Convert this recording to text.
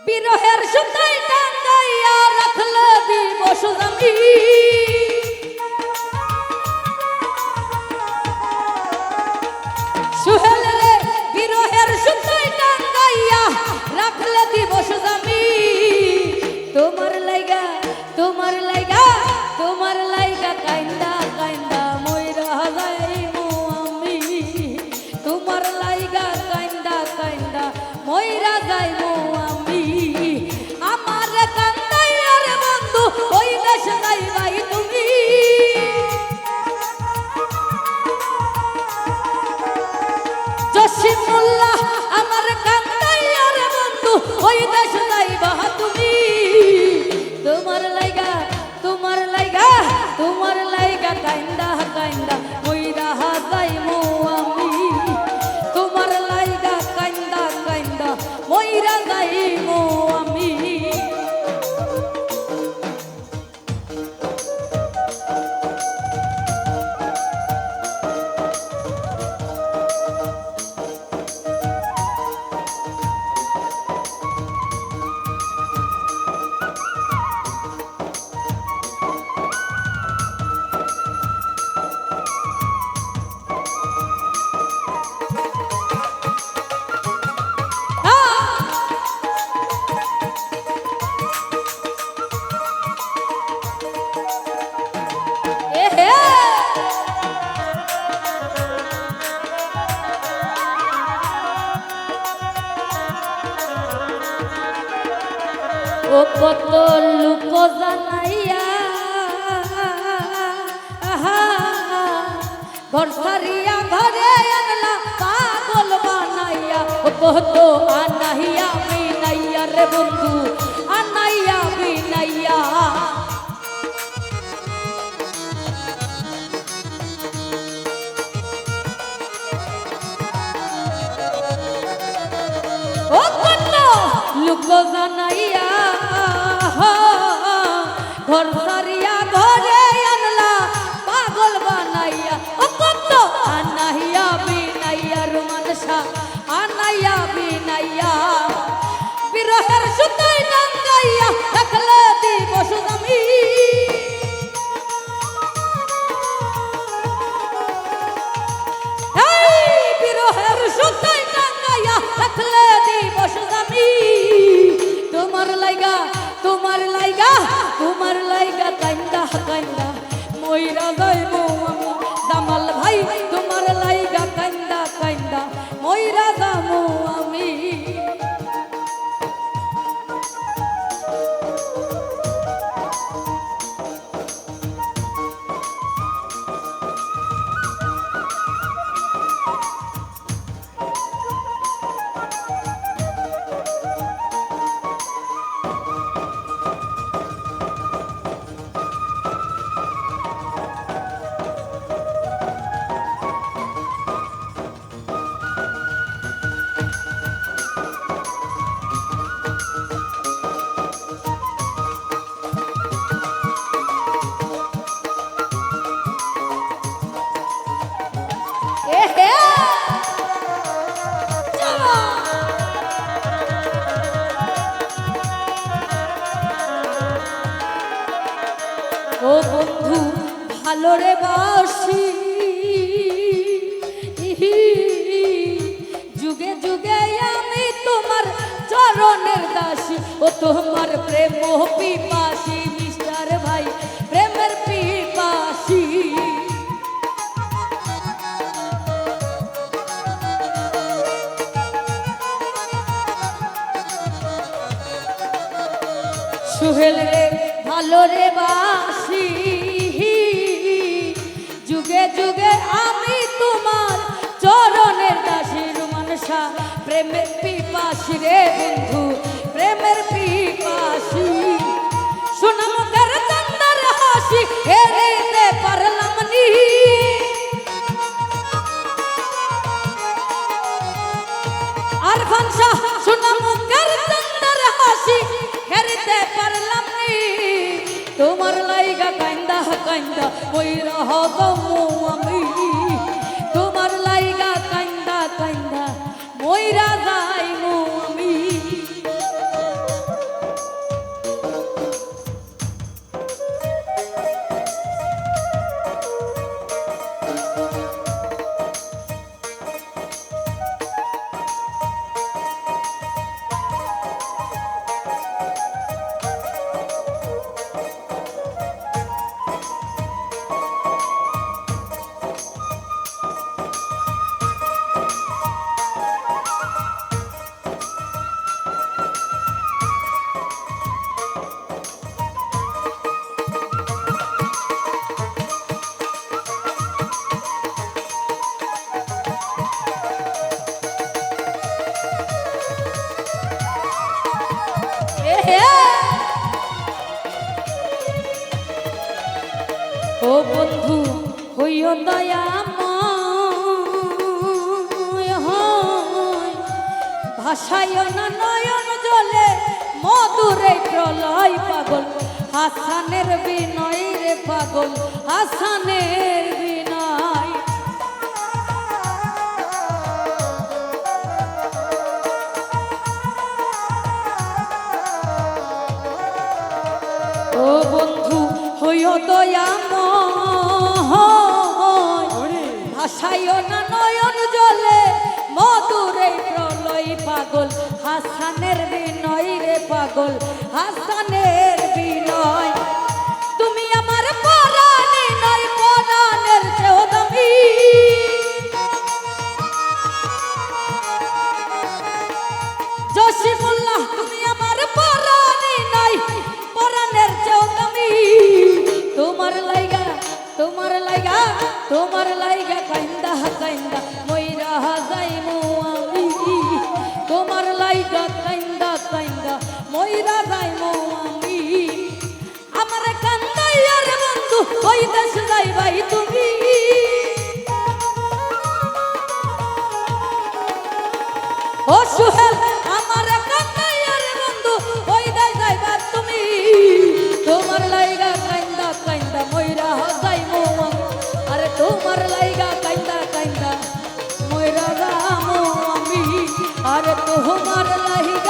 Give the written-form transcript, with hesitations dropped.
বিরহের সুতায় টাঙ্গাইয়া রাখলে দিবস আমি সুহেল রে বিরহের সুতায় টাঙ্গাইয়া রাখলে দিবস আমি তোমার লাইগা তোমার লাইগা তোমার লাইগা কাইন্দা কাইন্দা মইরা যাইমু আমি তোমার লাইগা কাইন্দা কাইন্দা মইরা যাইমু আমি আমার কান্দাইয়া রে বন্ধু ওই দেশ যাইবাই তুমি জসিমুল্লাহ আমার কান্দাইয়া রে বন্ধু ওই দেশ যাইবা তুমি তোমার লাইগা তোমার লাইগা তোমার লাইগা কাইন্দা কাইন্দা মইরা যাইমু আমি তোমার লাইগা কাইন্দা কাইন্দা মইরা যাইমু আমি ও কত লোক জানাইয়া ঘর ছাড়িয়া ঘরে আনলা পাগল বানাইয়া ও কত আনাইয়া বিনাইয়া রে বন্ধু আনাইয়া বিনাইয়া ও কত লোক জানাইয়া ঘর ছাড়িয়া ঘরে আনলা পাগল বানাইয়া ও কত আনাইয়া বিনাইয়া রোমানসা আনাইয়া বিনাইয়া বিরহের সুতায় টাঙ্গাইয়া রাখলে দিবস আমি বিরহের সুতায় টাঙ্গাইয়া রাখলে দিবস আমি তোমার লাইগা তোমার লাইগা তোমার লাইগা কাইন্দা কাইন্দা মইরা যাইমু আমি দামাল ভাই তোমার লাইগা কাইন্দা কাইন্দা মইরা যামু আমি ও বন্ধু ভালো রে বাসি যুগে যুগে আমি তোমার চরণের দাসী ও তোমার প্রেম পিপাসী মিস্টার ভাই প্রেমের পিপাসী সুহেল রে ভালো রে বাসি যুগে যুগে আমি তোমার চরণের দাসী রোমানসা প্রেমের পিপাসী রে বন্ধু প্রেমের পিপাসী সোনা মুখের চন্দার হাসি হেরিতে পারলাম নি আর ফানসা সোনা মুখের চন্দার হাসি হেরিতে পারলাম নি তোমার লাইগা কাইন্দা কাইন্দা মইরা যামু আমি তোমার লাইগা কাইন্দা কাইন্দা মইরা যাইমু আমি ও বন্ধু হইও দয়াময় হয়, ভাসাইও না নয়ন জলে মধুরে প্রলয় পাগল হাসানের বিনয় রে পাগল হাসানের বিনয়। ও বন্ধু হইও দয়াময়, ভাসাইও না নয়ন জলে মধুরে প্রলয় পাগল হাসানের বিনয় রে পাগল হাসানের বিনয়। তুমি আমার পরাণে নয় পরাণের চেয়েও দামি, জসিমুল্লাহ তুমি আমার পরাণে নাই পরাণের চেয়েও দামি। তোমার লাইগা তোমার লাইগা তোমার লাইগা কাইন্দা কাইন্দা মইরা যাইমু আমি, তোমার লাইগা কাইন্দা কাইন্দা মইরা যাইমু আমি। আমার কান্দাইয়ার বন্ধু ওই দেশ যাইবাই তুমি, ও সুহেল আমার কান্দাইয়ার বন্ধু ওই দেশ যাইবা তুমি। তোমার লাইগা কাইন্দা কাইন্দা মইরা যাইমু আমি, আরে তোমার লাইগা কাইন্দা কাইন্দা মইরা যামু আমি, আরে তোমার লাইগা